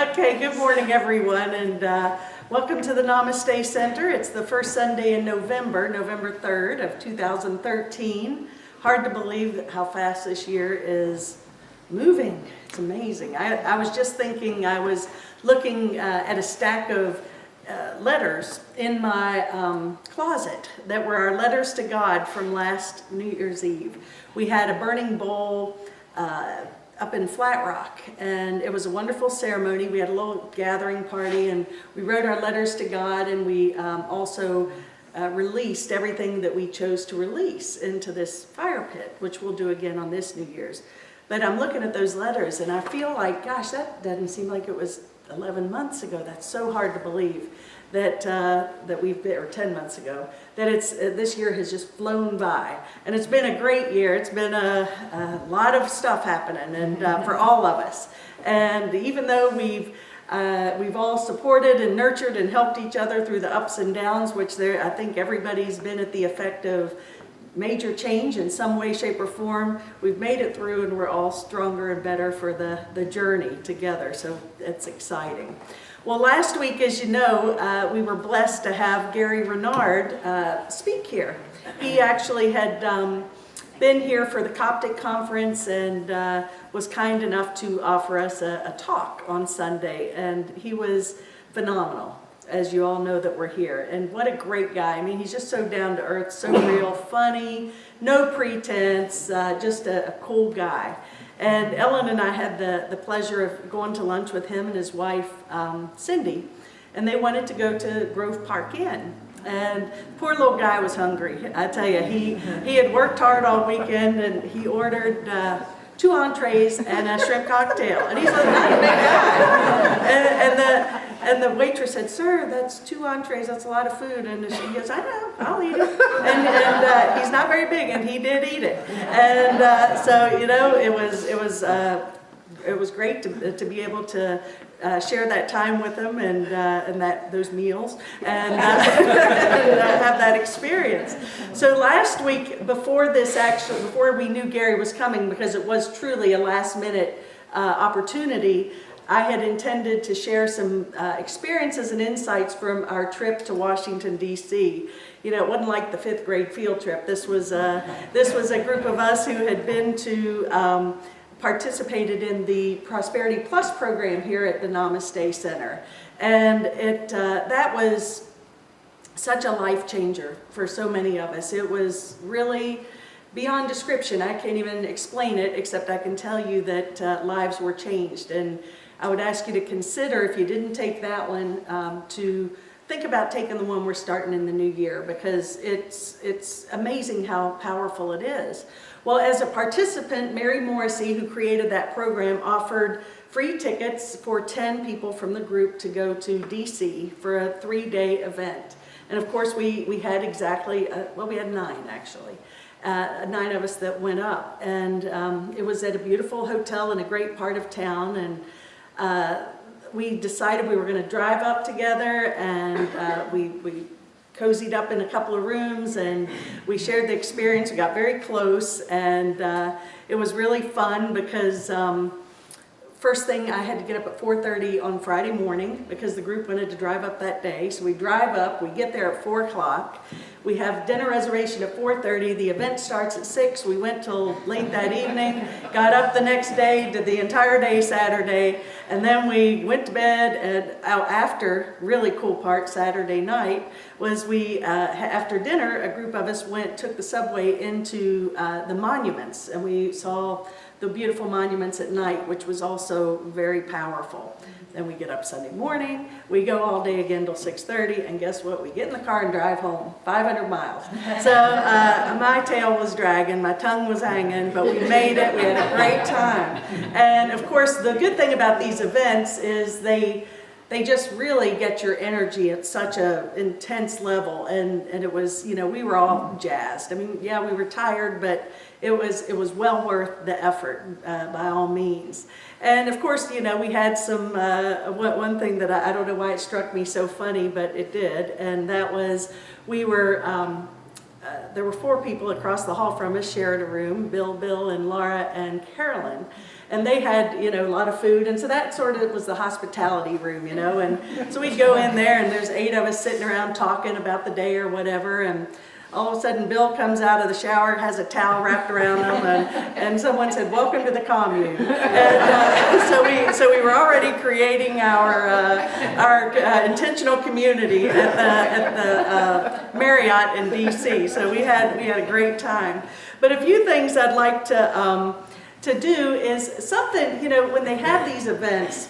Okay, good morning everyone, and welcome to the Namaste Center. It's the first Sunday in November, November 3rd of 2013. Hard to believe how fast this year is moving. It's amazing. I was just thinking, I was looking at a stack of letters in my closet that were our letters to God from last New Year's Eve. We had a burning bowl up in Flat Rock, and it was a wonderful ceremony. We had a little gathering party, and we wrote our letters to God, and we also released everything that we chose to release into this fire pit, which we'll do again on this New Year's. But I'm looking at those letters, and I feel like, gosh, that doesn't seem like it was 11 months ago. That's so hard to believe that that we've been, or 10 months ago, that it's this year has just flown by, and it's been a great year. It's been a lot of stuff happening, and for all of us. And even though we've all supported and nurtured and helped each other through the ups and downs, which I think everybody's been at the effect of major change in some way, shape, or form. We've made it through, and we're all stronger and better for the journey together, so it's exciting. Well, last week, as you know, we were blessed to have Gary Renard speak here. He actually had been here for the Coptic conference and was kind enough to offer us a talk on Sunday, and he was phenomenal, as you all know that we're here. And what a great guy. I mean, he's just so down to earth, so real, funny, no pretense, just a cool guy. And Ellen and I had the pleasure of going to lunch with him and his wife, Cindy, and they wanted to go to Grove Park Inn. And the poor little guy was hungry. I tell you, he had worked hard all weekend, and he ordered 2 entrees and a shrimp cocktail. And he's like, not a big guy. And the waitress said, "Sir, that's 2 entrees, that's a lot of food." And she goes, "I know, I'll eat it." And he's not very big, and he did eat it. And so, you know, it was great to be able to share that time with him and those meals and have that experience. So last week, before we knew Gary was coming, because it was truly a last-minute opportunity, I had intended to share some experiences and insights from our trip to Washington, D.C. You know, it wasn't like the 5th grade field trip. This was a group of us who had been to participated in the Prosperity Plus program here at the Namaste Center. And that was such a life changer for so many of us. It was really beyond description. I can't even explain it, except I can tell you that lives were changed. And I would ask you to consider, if you didn't take that one, to think about taking the one we're starting in the new year, because it's amazing how powerful it is. Well, as a participant, Mary Morrissey, who created that program, offered free tickets for 10 people from the group to go to DC for a 3-day event. And of course, we had exactly, we had 9 actually. 9 of us that went up. And it was at a beautiful hotel in a great part of town. And we decided we were going to drive up together, and we cozied up in a couple of rooms, and we shared the experience. We got very close, and it was really fun because first thing, I had to get up at 4:30 on Friday morning because the group wanted to drive up that day. So we drive up, we get there at 4 o'clock. We have dinner reservation at 4:30. The event starts at 6. We went till late that evening, got up the next day, did the entire day Saturday, and then we went to bed. And after, really cool part Saturday night was after dinner, a group of us took the subway into the monuments, and we saw the beautiful monuments at night, which was also very powerful. Then we get up Sunday morning, we go all day again till 6:30, and guess what? We get in the car and drive home, 500 miles. So my tail was dragging, my tongue was hanging, but we made it, we had a great time. And of course, the good thing about these events is they just really get your energy at such an intense level, and it was, you know, we were all jazzed. I mean, yeah, we were tired, but it was well worth the effort by all means. And of course, you know, we had some, one thing that I don't know why it struck me so funny, but it did, and that was we were there were 4 people across the hall from us shared a room, Bill, and Laura, and Carolyn. And they had, a lot of food, and so that sort of was the hospitality room, and so we'd go in there, and there's 8 of us sitting around talking about the day or whatever, and all of a sudden Bill comes out of the shower, has a towel wrapped around him, and someone said, "Welcome to the commune." And so we were already creating our intentional community at the Marriott in DC. So we had a great time. But a few things I'd like to do is something, when they have these events,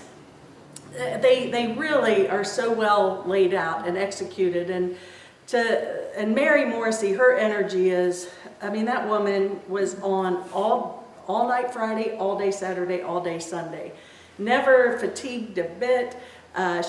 they really are so well laid out and executed. And Mary Morrissey, her energy is, that woman was on all night Friday, all day Saturday, all day Sunday. Never fatigued a bit.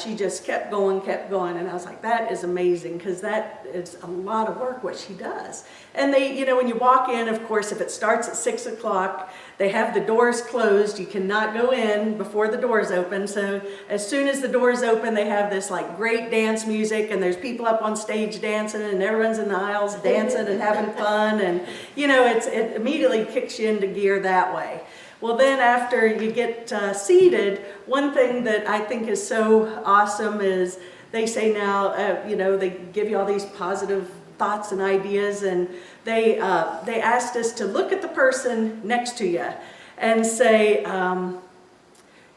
She just kept going, and I was like, that is amazing, because that is a lot of work what she does. And they, when you walk in, of course, if it starts at 6 o'clock, they have the doors closed. You cannot go in before the doors open. So as soon as the doors open, they have this like great dance music, and there's people up on stage dancing, and everyone's in the aisles dancing and having fun, and it immediately kicks you into gear that way. Well, then after you get seated, one thing that I think is so awesome is they say now, they give you all these positive thoughts and ideas, and they asked us to look at the person next to you and say,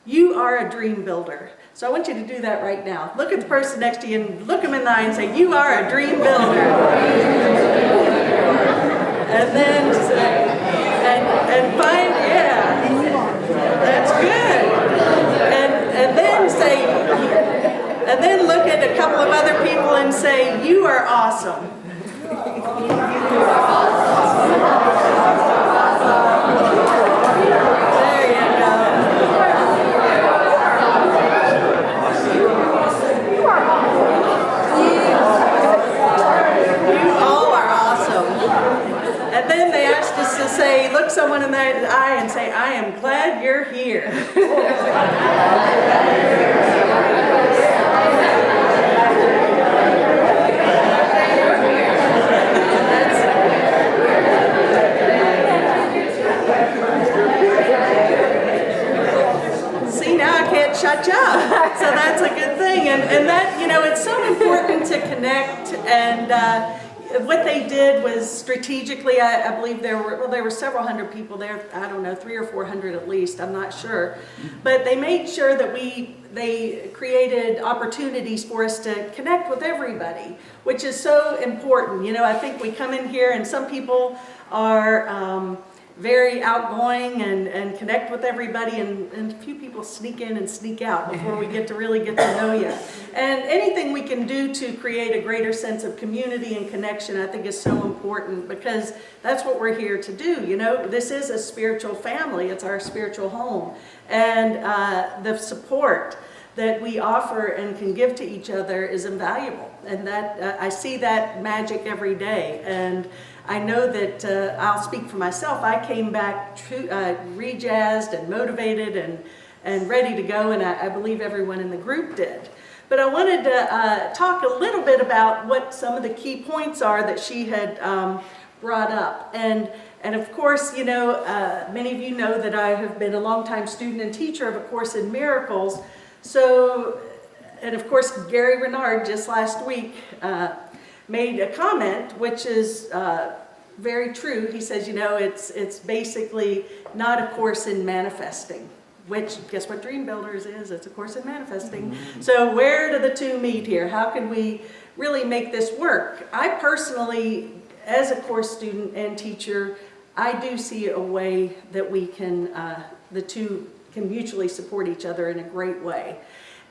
you are a dream builder. So I want you to do that right now. Look at the person next to you and look them in the eye and say, you are a dream builder. And then and find, that's good. And then look at a couple of other people and say, you are awesome. There you go. You all are awesome. And then they asked us to say, look someone in the eye and say, I am glad you're here. See, now I can't shut you up. So that's a good thing. And that, it's so important to connect. And what they did was strategically, I believe there were several hundred people there. I don't know, 300 or 400 at least, I'm not sure. But they made sure that they created opportunities for us to connect with everybody, which is so important. I think we come in here and some people are very outgoing and connect with everybody, and a few people sneak in and sneak out before we get to really get to know you. And anything we can do to create a greater sense of community and connection, I think is so important, because that's what we're here to do. This is a spiritual family. It's our spiritual home. And the support that we offer and can give to each other is invaluable. And that I see that magic every day. And I know that I'll speak for myself. I came back re-jazzed and motivated and ready to go, and I believe everyone in the group did. But I wanted to talk a little bit about what some of the key points are that she had brought up. And of course, many of you know that I have been a longtime student and teacher of A Course in Miracles. So, and of course, Gary Renard just last week made a comment, which is very true. He says, it's basically not a course in manifesting, which, guess what Dream Builders is? It's a course in manifesting. Mm-hmm. So where do the two meet here? How can we really make this work? I personally, as a course student and teacher, I do see a way that we can, the two can mutually support each other in a great way.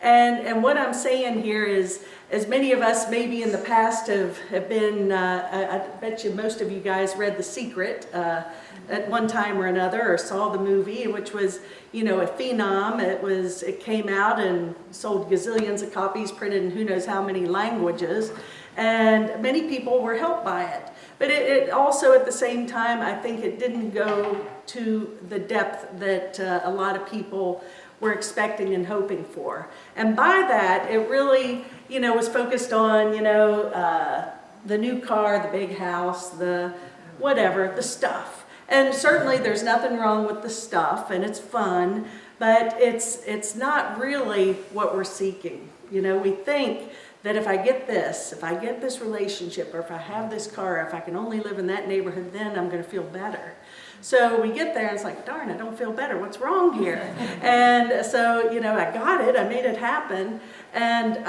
And what I'm saying here is, as many of us maybe in the past have been, I bet you most of you guys read The Secret at one time or another, or saw the movie, which was, a phenom. It came out and sold gazillions of copies, printed in who knows how many languages, and many people were helped by it. But it also, at the same time, I think it didn't go to the depth that a lot of people were expecting and hoping for. And by that, it really, was focused on, the new car, the big house, the whatever, the stuff. And certainly there's nothing wrong with the stuff, and it's fun, but it's not really what we're seeking. You know, we think that if I get this relationship, or if I have this car, or if I can only live in that neighborhood, then I'm going to feel better. So we get there and it's like, darn, I don't feel better. What's wrong here? And so, you know, I got it. I made it happen. And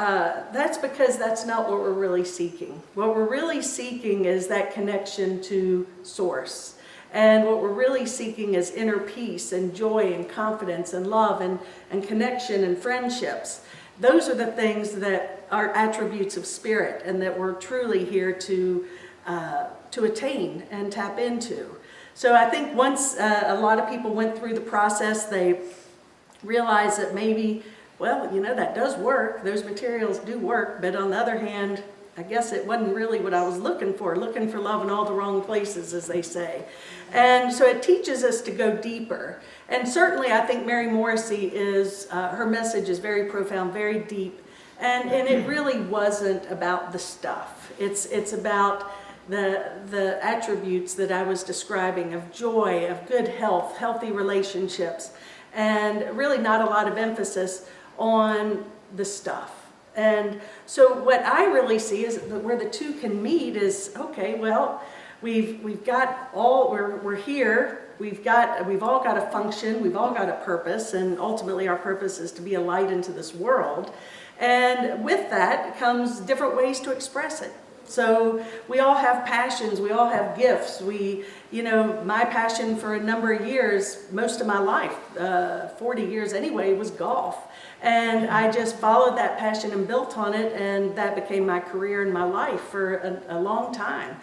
that's because that's not what we're really seeking. What we're really seeking is that connection to Source. And what we're really seeking is inner peace and joy and confidence and love and connection and friendships. Those are the things that are attributes of spirit and that we're truly here to attain and tap into. So I think once a lot of people went through the process, they realized that maybe, well, you know, that does work. Those materials do work. But on the other hand, I guess it wasn't really what I was looking for love in all the wrong places, as they say. And so it teaches us to go deeper. And certainly I think Mary Morrissey her message is very profound, very deep. And it really wasn't about the stuff. It's about the attributes that I was describing of joy, of good health, healthy relationships, and really not a lot of emphasis on the stuff. And so what I really see is that where the two can meet is, okay, well, we're here, we've all got a function, we've all got a purpose, and ultimately our purpose is to be a light into this world. And with that comes different ways to express it. So we all have passions, we all have gifts. My passion for a number of years, most of my life, 40 years anyway, was golf. And I just followed that passion and built on it, and that became my career and my life for a long time,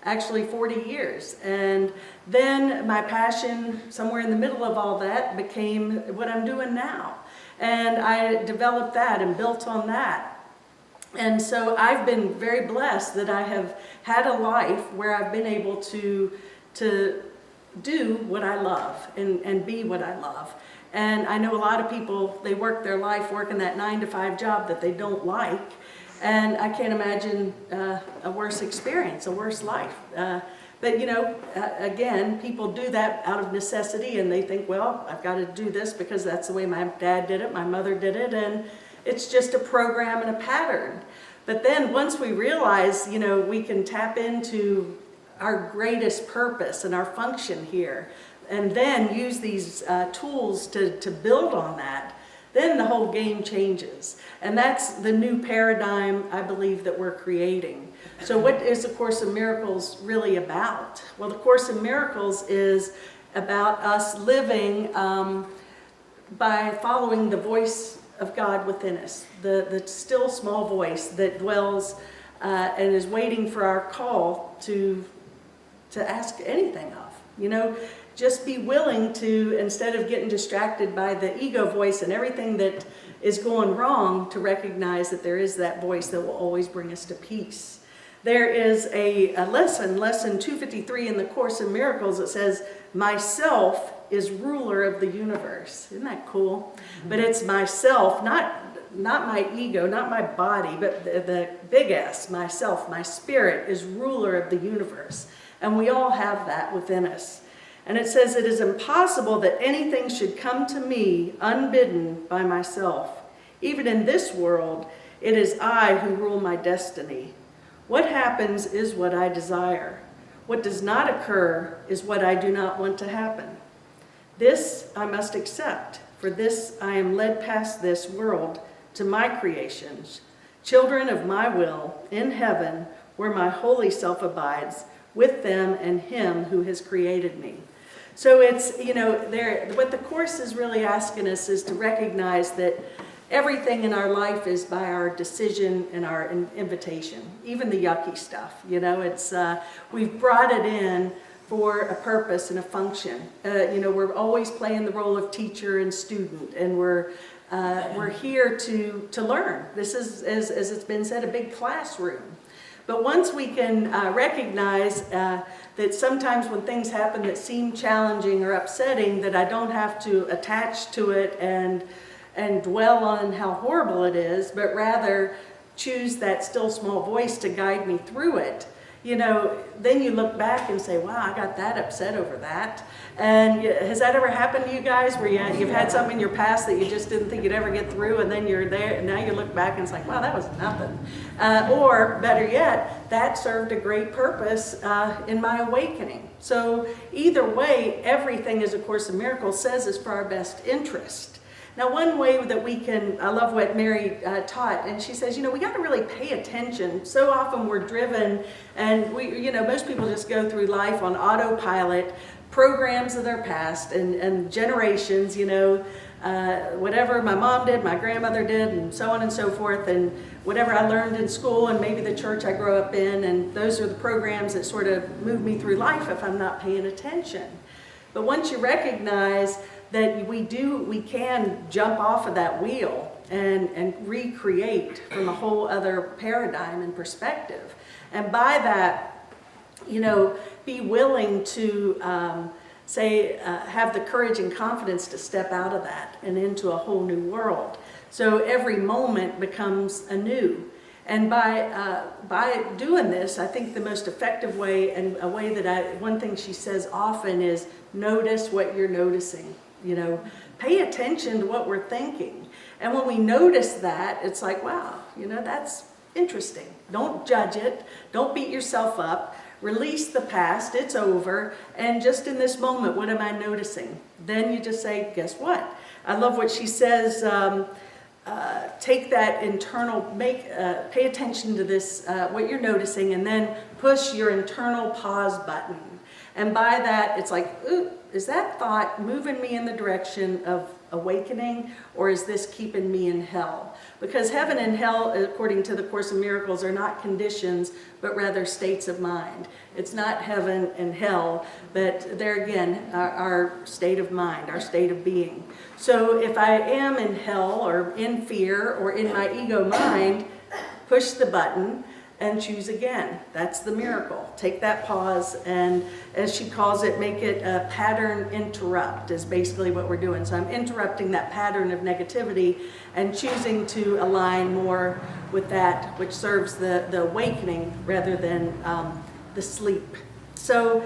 actually 40 years. And then my passion, somewhere in the middle of all that, became what I'm doing now. And I developed that and built on that. And so I've been very blessed that I have had a life where I've been able to do what I love and be what I love. And I know a lot of people, they work their life working that 9-to-5 job that they don't like. And I can't imagine a worse experience, a worse life. But again, people do that out of necessity, and they think, well, I've got to do this because that's the way my dad did it, my mother did it, and it's just a program and a pattern. But then once we realize, we can tap into our greatest purpose and our function here, and then use these tools to build on that, then the whole game changes. And that's the new paradigm, I believe, that we're creating. So what is the Course in Miracles really about? Well, the Course in Miracles is about us living by following the voice of God within us, the still small voice that dwells and is waiting for our call to ask anything of. Just be willing to, instead of getting distracted by the ego voice and everything that is going wrong, to recognize that there is that voice that will always bring us to peace. There is a lesson 253 in the Course in Miracles that says, myself is ruler of the universe. Isn't that cool? But it's myself, not my ego, not my body, but the big S, myself, my spirit is ruler of the universe. And we all have that within us. And it says, it is impossible that anything should come to me unbidden by myself. Even in this world, it is I who rule my destiny. What happens is what I desire. What does not occur is what I do not want to happen. This I must accept, for this I am led past this world to my creations, children of my will, in heaven, where my holy self abides, with them and him who has created me. So it's, what the Course is really asking us is to recognize that everything in our life is by our decision and our invitation, even the yucky stuff. We've brought it in for a purpose and a function. We're always playing the role of teacher and student, and we're here to learn. This is, as it's been said, a big classroom. But once we can recognize that sometimes when things happen that seem challenging or upsetting, that I don't have to attach to it and dwell on how horrible it is, but rather choose that still small voice to guide me through it, then you look back and say, wow, I got that upset over that. And has that ever happened to you guys where you've had something in your past that you just didn't think you'd ever get through, and then you're there, and now you look back and it's like, wow, that was nothing. Or better yet, that served a great purpose in my awakening. So either way, everything, as A Course in Miracles says, is for our best interest. Now, one way that we can, I love what Mary taught, and she says, we got to really pay attention. So often we're driven, and most people just go through life on autopilot, programs of their past and generations, whatever my mom did, my grandmother did, and so on and so forth, and whatever I learned in school and maybe the church I grew up in, and those are the programs that sort of move me through life if I'm not paying attention. But once you recognize that we can jump off of that wheel and recreate from a whole other paradigm and perspective. And by that, be willing to have the courage and confidence to step out of that and into a whole new world. So every moment becomes anew. And by doing this, I think the most effective way, and a way that one thing she says often is, notice what you're noticing. Pay attention to what we're thinking. And when we notice that, it's like, wow, that's interesting. Don't judge it. Don't beat yourself up. Release the past. It's over. And just in this moment, what am I noticing? Then you just say, guess what? I love what she says. Take that internal, pay attention to this, what you're noticing, and then push your internal pause button. And by that, it's like, ooh, is that thought moving me in the direction of awakening, or is this keeping me in hell? Because heaven and hell, according to the Course in Miracles, are not conditions, but rather states of mind. It's not heaven and hell, but there again, our state of mind, our state of being. So if I am in hell, or in fear, or in my ego mind, push the button and choose again. That's the miracle. Take that pause, and as she calls it, make it a pattern interrupt is basically what we're doing. So I'm interrupting that pattern of negativity and choosing to align more with that which serves the awakening rather than the sleep. So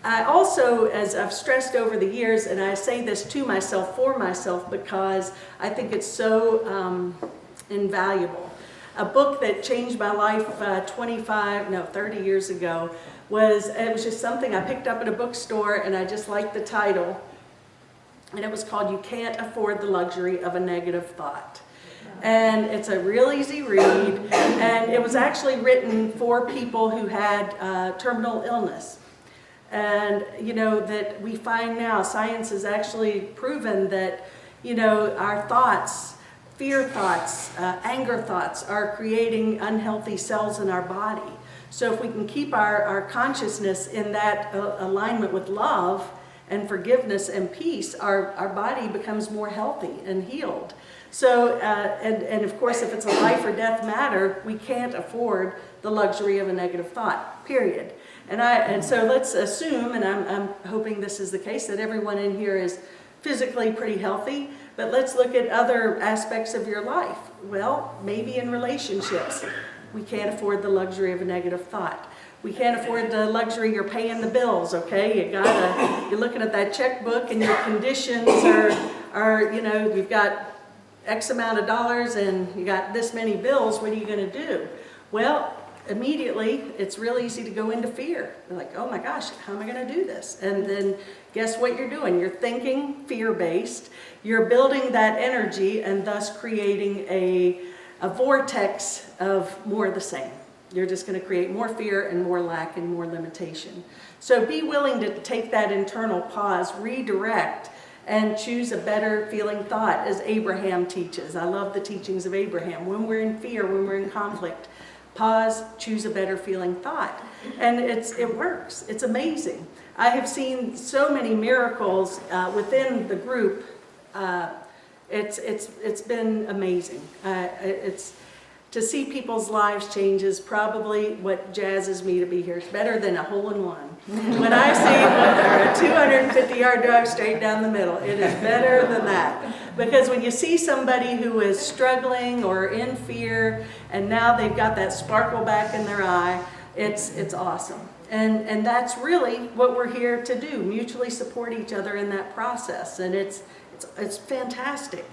I also, as I've stressed over the years, and I say this to myself, for myself, because I think it's so invaluable. A book that changed my life 30 years ago it was just something I picked up at a bookstore, and I just liked the title. And it was called You Can't Afford the Luxury of a Negative Thought. And it's a real easy read, and it was actually written for people who had terminal illness. And that we find now, science has actually proven that our thoughts, fear thoughts, anger thoughts are creating unhealthy cells in our body. So if we can keep our consciousness in that alignment with love and forgiveness and peace, our body becomes more healthy and healed. So, and of course, if it's a life or death matter, we can't afford the luxury of a negative thought, period. And so let's assume, and I'm hoping this is the case, that everyone in here is physically pretty healthy. But let's look at other aspects of your life. Well, maybe in relationships, we can't afford the luxury of a negative thought. We can't afford the luxury, you're paying the bills, okay? You're looking at that checkbook, and your conditions are you've got X amount of dollars and you got this many bills. What are you going to do? Well, immediately, it's real easy to go into fear. You're like, oh my gosh, how am I going to do this? And then guess what you're doing? You're thinking fear-based. You're building that energy and thus creating a vortex of more of the same. You're just going to create more fear and more lack and more limitation. So be willing to take that internal pause, redirect, and choose a better feeling thought, as Abraham teaches. I love the teachings of Abraham. When we're in fear, when we're in conflict, pause, choose a better feeling thought. And it works. It's amazing. I have seen so many miracles within the group. It's been amazing. To see people's lives change is probably what jazzes me to be here. It's better than a hole-in-one. When I see, or a 250-yard drive straight down the middle. It is better than that. Because when you see somebody who is struggling or in fear, and now they've got that sparkle back in their eye, it's awesome. And that's really what we're here to do, mutually support each other in that process. And it's fantastic.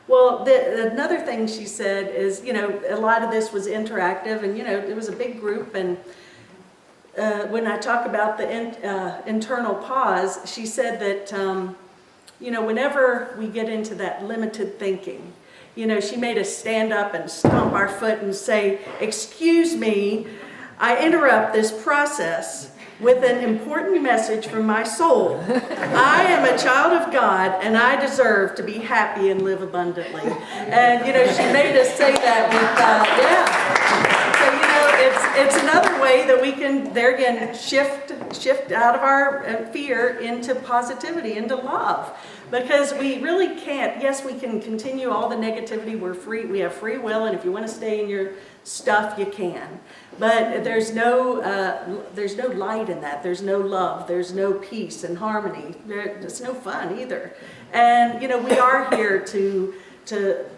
Well, another thing she said is, a lot of this was interactive, and, it was a big group. And when I talk about the internal pause, she said that, whenever we get into that limited thinking, she made us stand up and stomp our foot and say, "Excuse me, I interrupt this process with an important message from my soul. I am a child of God, and I deserve to be happy and live abundantly." And, she made us say that with, So, it's another way that we can, there again, shift out of our fear into positivity, into love. Because we really can't, yes, we can continue all the negativity, we have free will, and if you want to stay in your stuff, you can. But there's no light in that. There's no love. There's no peace and harmony. It's no fun either. And, we are here to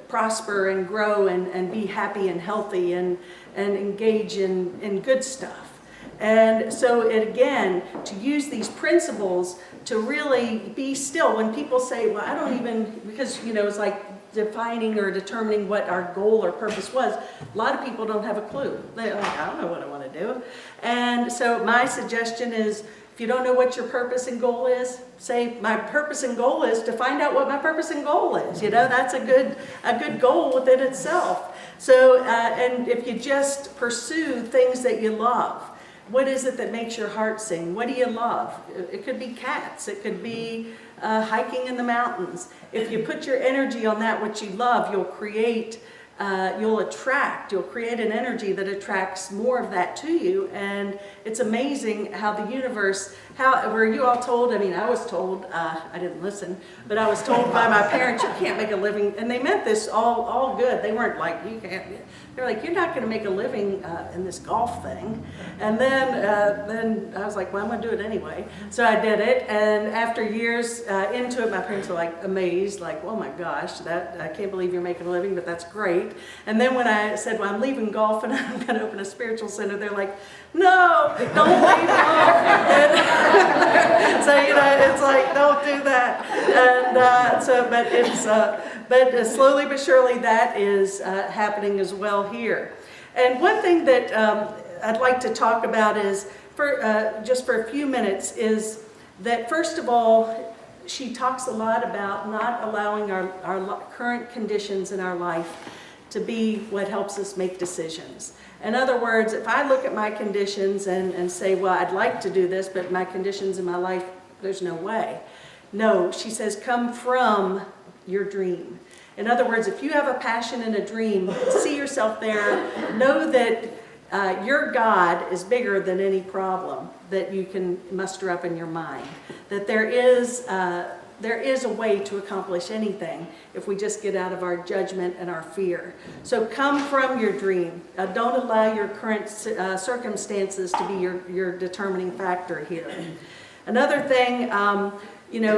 prosper and grow and be happy and healthy and engage in good stuff. And so, again, to use these principles to really be still. When people say, well, I don't even, because, it's like defining or determining what our goal or purpose was, a lot of people don't have a clue. They're like, I don't know what I want to do. And so my suggestion is, if you don't know what your purpose and goal is, say, my purpose and goal is to find out what my purpose and goal is. That's a good goal within itself. So, and if you just pursue things that you love, what is it that makes your heart sing? What do you love? It could be cats. It could be hiking in the mountains. If you put your energy on that, what you love, you'll create an energy that attracts more of that to you. And it's amazing how the universe, were you all told, I was told, I didn't listen, but I was told by my parents, you can't make a living, and they meant this all good. They weren't like, you can't, they're like, you're not going to make a living in this golf thing. And then I was like, well, I'm going to do it anyway. So I did it, and after years into it, my parents were like amazed, like, oh my gosh, I can't believe you're making a living, but that's great. And then when I said, well, I'm leaving golf and I'm going to open a spiritual center, they're like, no, don't leave golf. So, it's like, don't do that. And but slowly but surely that is happening as well here. And one thing that I'd like to talk about is, just for a few minutes, is that first of all, she talks a lot about not allowing our current conditions in our life to be what helps us make decisions. In other words, if I look at my conditions and say, well, I'd like to do this, but my conditions in my life, there's no way. No, she says, come from your dream. In other words, if you have a passion and a dream, see yourself there, know that your God is bigger than any problem that you can muster up in your mind. That there is a way to accomplish anything if we just get out of our judgment and our fear. So come from your dream. Don't allow your current circumstances to be your determining factor here. Another thing,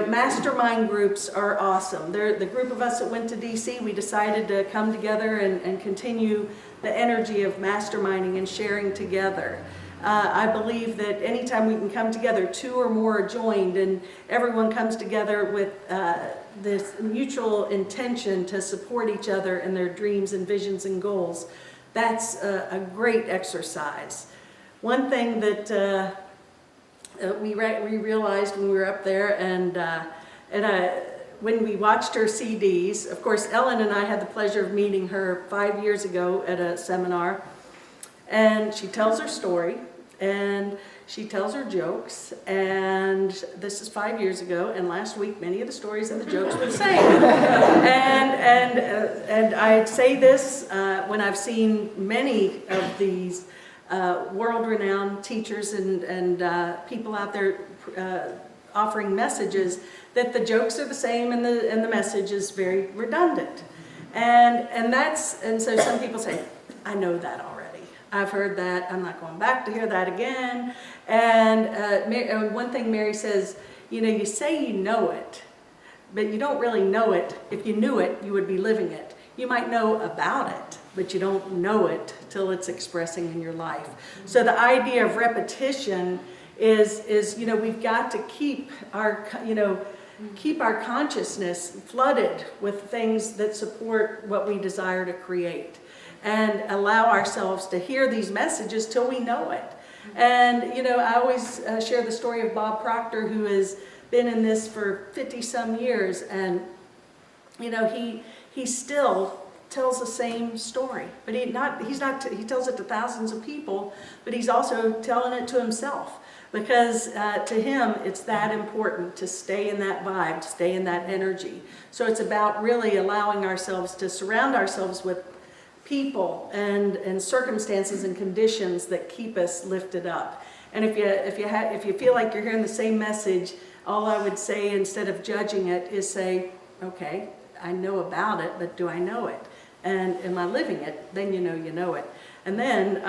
mastermind groups are awesome. The group of us that went to DC, we decided to come together and continue the energy of masterminding and sharing together. I believe that anytime we can come together, two or more are joined, and everyone comes together with this mutual intention to support each other in their dreams and visions and goals. That's a great exercise. One thing that we realized when we were up there, and when we watched her CDs, of course, Ellen and I had the pleasure of meeting her 5 years ago at a seminar, and she tells her story, and she tells her jokes, and this is 5 years ago, and last week many of the stories and the jokes were the same. And I say this when I've seen many of these world-renowned teachers and people out there offering messages, that the jokes are the same and the message is very redundant. And so some people say, I know that already. I've heard that. I'm not going back to hear that again. And one thing Mary says, you say you know it, but you don't really know it. If you knew it, you would be living it. You might know about it, but you don't know it till it's expressing in your life. So the idea of repetition is we've got to keep our consciousness flooded with things that support what we desire to create, and allow ourselves to hear these messages till we know it. And I always share the story of Bob Proctor, who has been in this for 50 some years, and he still tells the same story, but he tells it to thousands of people, but he's also telling it to himself, because to him it's that important to stay in that vibe, to stay in that energy. So it's about really allowing ourselves to surround ourselves with people and circumstances and conditions that keep us lifted up. And if you feel like you're hearing the same message, all I would say, instead of judging it, is say, okay, I know about it, but do I know it? And am I living it? Then you know it. And then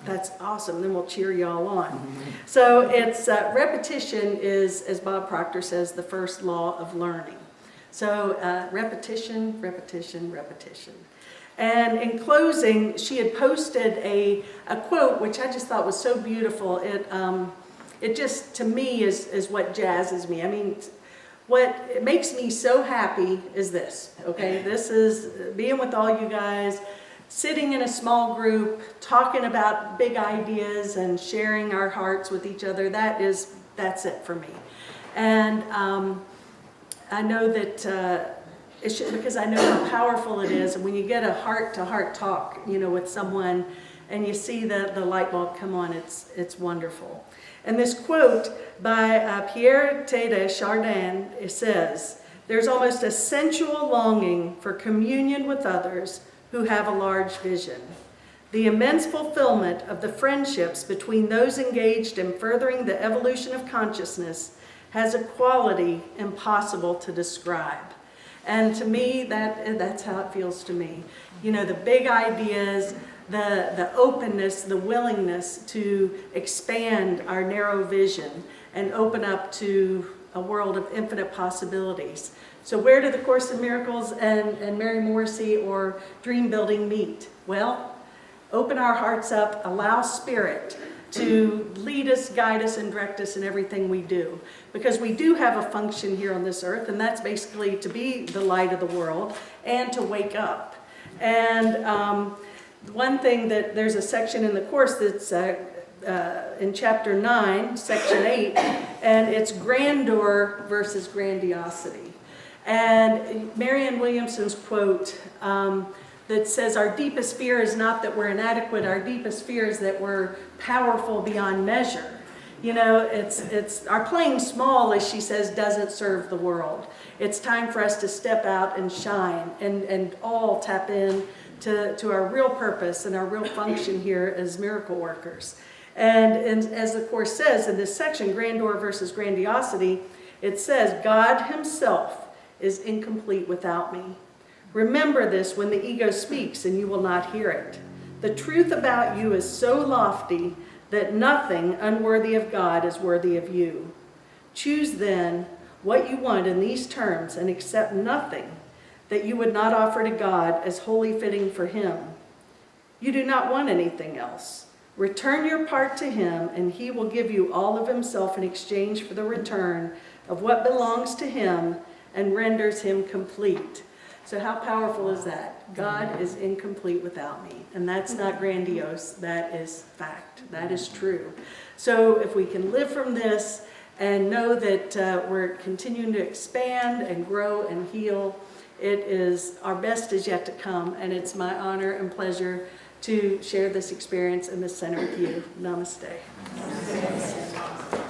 that's awesome. Then we'll cheer you all on. So it's repetition is, as Bob Proctor says, the first law of learning. So repetition, repetition, repetition. And in closing, she had posted a quote, which I just thought was so beautiful. It just, to me, is what jazzes me. I mean, what makes me so happy is this, okay? This is being with all you guys, sitting in a small group, talking about big ideas and sharing our hearts with each other. That's it for me. And I know that because I know how powerful it is, and when you get a heart-to-heart talk, with someone, and you see the light bulb come on, it's wonderful. And this quote by Pierre Teilhard de Chardin, it says, "There's almost a sensual longing for communion with others who have a large vision. The immense fulfillment of the friendships between those engaged in furthering the evolution of consciousness has a quality impossible to describe." And to me, that's how it feels to me. The big ideas, the openness, the willingness to expand our narrow vision and open up to a world of infinite possibilities. So where do the Course in Miracles and Mary Morrissey or Dream Building meet? Well, open our hearts up, allow Spirit to lead us, guide us, and direct us in everything we do. Because we do have a function here on this earth, and that's basically to be the light of the world and to wake up. And one thing that there's a section in the Course that's in chapter 9, section 8, and it's grandeur versus grandiosity. And Marianne Williamson's quote that says, "Our deepest fear is not that we're inadequate, our deepest fear is that we're powerful beyond measure." It's our playing small, as she says, doesn't serve the world. It's time for us to step out and shine and all tap in to our real purpose and our real function here as miracle workers. And as the Course says in this section, grandeur versus grandiosity, it says, "God himself is incomplete without me. Remember this when the ego speaks and you will not hear it. The truth about you is so lofty that nothing unworthy of God is worthy of you. Choose then what you want in these terms and accept nothing that you would not offer to God as wholly fitting for him. You do not want anything else. Return your part to him, and he will give you all of himself in exchange for the return of what belongs to him and renders him complete." So how powerful is that? God is incomplete without me. And that's not grandiose, that is fact. That is true. So if we can live from this and know that we're continuing to expand and grow and heal, our best is yet to come. And it's my honor and pleasure to share this experience in this center with you. Namaste. Namaste.